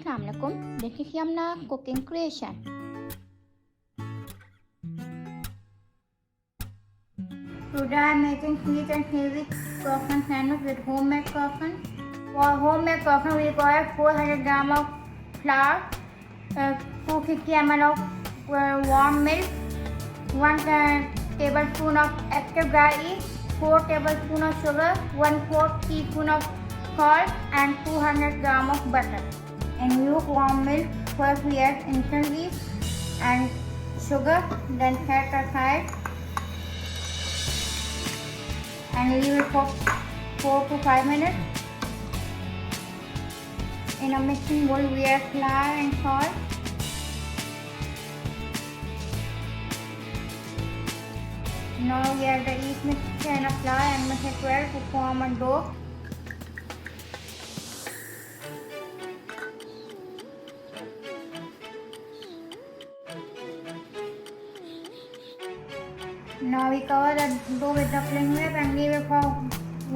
Assalamualaikum. This is Yumna Cooking Creation. Today I am making sweet and heavy croissant sandwich with homemade croissant. For homemade croissant we require 400 gram of flour, 250 ml of warm milk, 1 tablespoon of active dry yeast, 4 tablespoons of sugar, 1/4 teaspoon of salt and 200 gram of butter. In lukewarm milk, first we add instant yeast and sugar, then set aside and leave it for 4 to 5 minutes. In a mixing bowl we add flour and salt. Now we add the yeast mixture and a flour and mix it well to form a dough. Now we cover the dough with the cling wrap and leave it for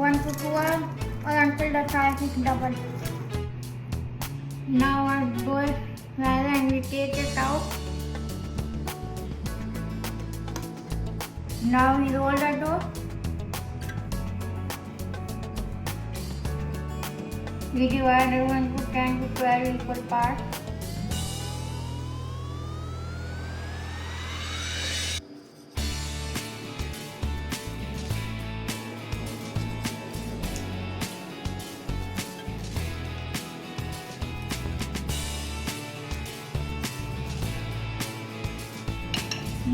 1 to 2 hours or until the size is double. Now our dough is ready and we take it out. Now we roll the dough. We divide it into 10 to 12 equal parts.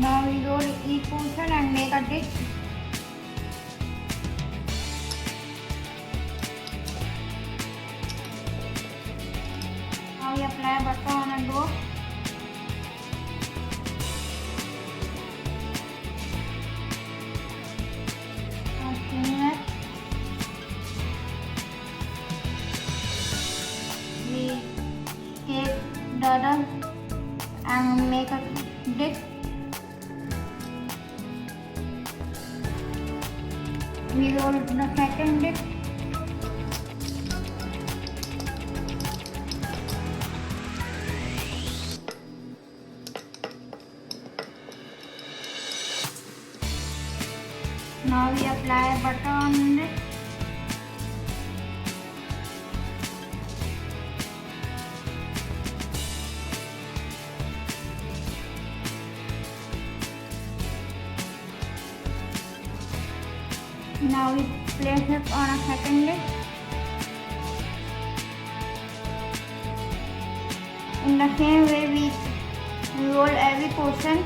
Now we roll each portion and make a dish. Now we apply butter on a dough. We take the dough and make a dish. We roll the second dip. Now we apply butter on it. Now we place it on a second dish. In the same way we roll every portion,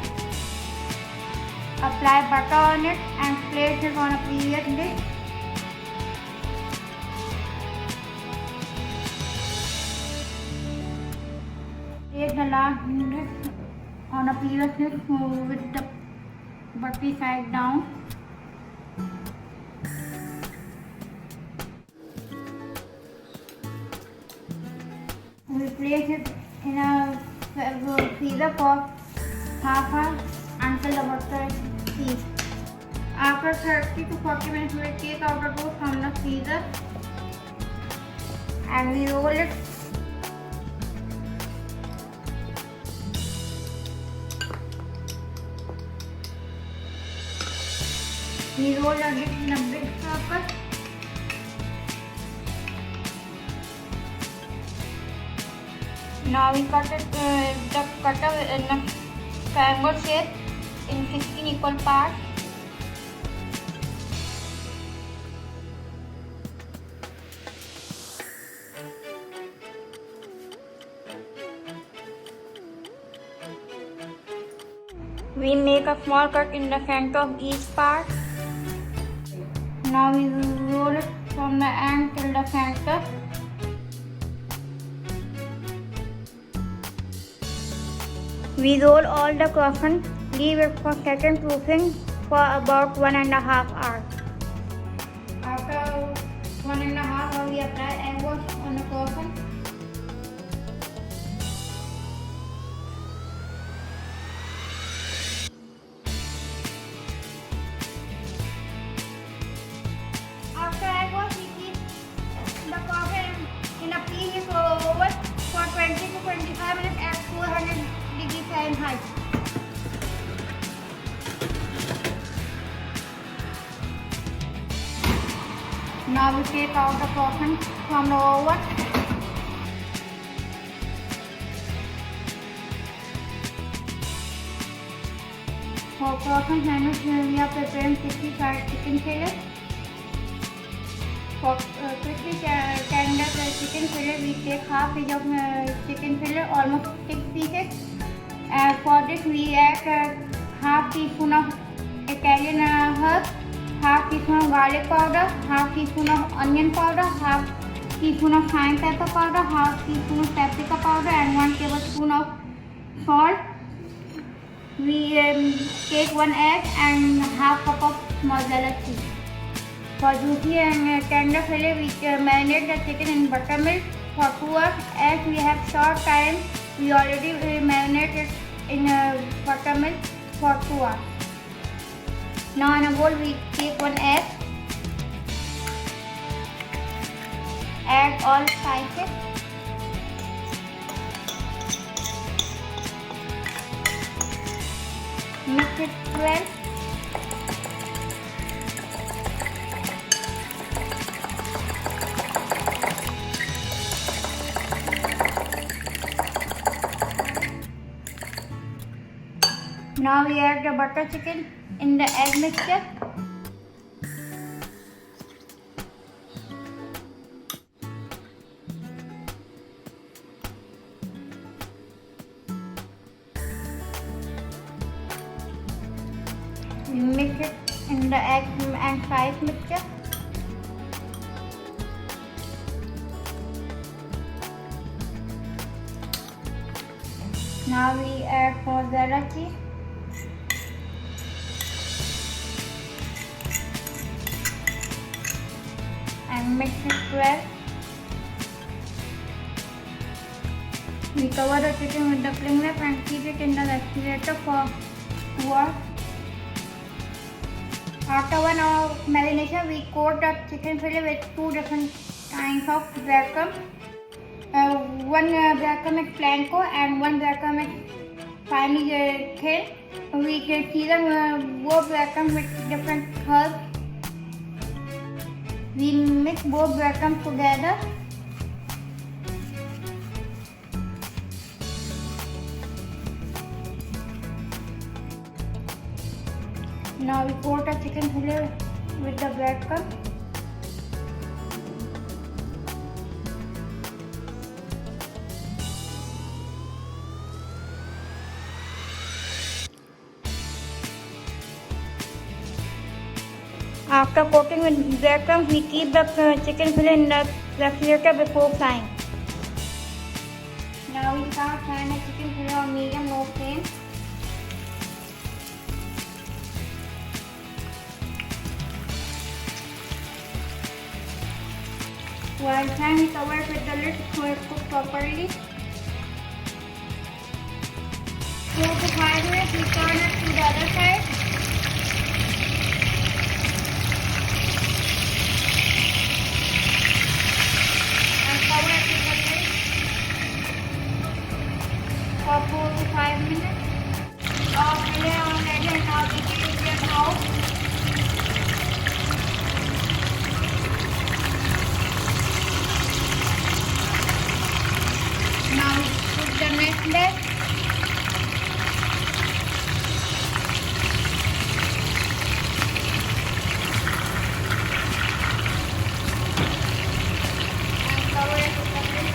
apply butter on it and place it on a previous dish. Place the last dish on a previous dish with the buttery side down. We place it in a freezer for half hour until the butter is seized. After 30 to 40 minutes, we will take out the dough from the freezer and we roll it. We roll the dish in a big circle. Now we cut the cutter in a triangle shape in 16 equal parts. We make a small cut in the center of each part. Now we roll it from the end till the center. We roll all the croissant, leave it for second proofing for about 1.5 hours. After 1.5 hours, we apply egg wash on the croissant. After egg wash, we keep the croissant in a preheat oven for 20 same height. Now we take out the croissant from the oven. For croissant sandwich, we are preparing crispy fried chicken fillet. For crispy tender chicken fillet, we take half piece of chicken fillet, almost 6 pieces. For this, we add half teaspoon of Italian herb, half teaspoon of garlic powder, half teaspoon of onion powder, half teaspoon of cayenne pepper powder, half teaspoon of paprika powder, and 1 tablespoon of salt. We take 1 egg and half cup of mozzarella cheese. For juicy and tender fillet, we marinate the chicken in buttermilk for 2 hours. As we have short time, we already marinate it in buttermilk for 2 hours. Now in a bowl, we take 1 egg, add all spices, mix it well. Now we add the butter chicken in the egg mixture. We mix it in the egg and spice mixture. Now we add mozzarella cheese. And mix it well. We cover the chicken with the cling wrap and keep it in the refrigerator for 2 hours. After 1 hour marination, we coat the chicken fillet with 2 different kinds of breadcrumbs. One breadcrumb is Panko and one breadcrumb is finely thin. We can season both breadcrumbs with different herbs. We mix both breadcrumbs together. Now we coat the chicken fillet with the breadcrumbs. After coating with breadcrumbs, we keep the chicken fillet in the refrigerator before frying. Now we start frying the chicken fillet on medium-low flame. While frying, we cover it with the lid so it cooks properly. 4 to 5 minutes, we turn it to the other side. For 4 to 5 minutes. Fillet already and now we take them out. Now we put the next leg. And cover it with the lid.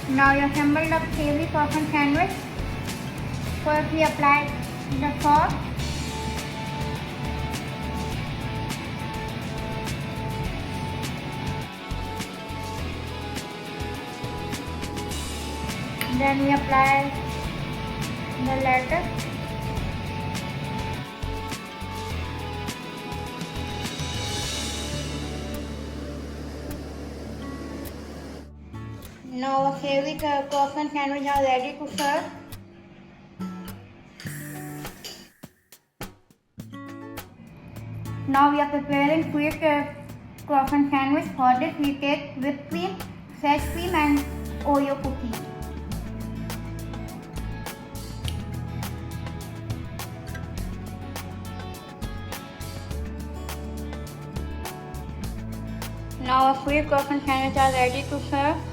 Now you assemble the savory croissant sandwich. First we apply the sauce. Then we apply the lettuce. Now our savory croissant sandwich are ready to serve. Now we are preparing quick croissant sandwich. For this we take whipped cream, fresh cream and Oreo cookie. Now our sweet croissant sandwiches are ready to serve.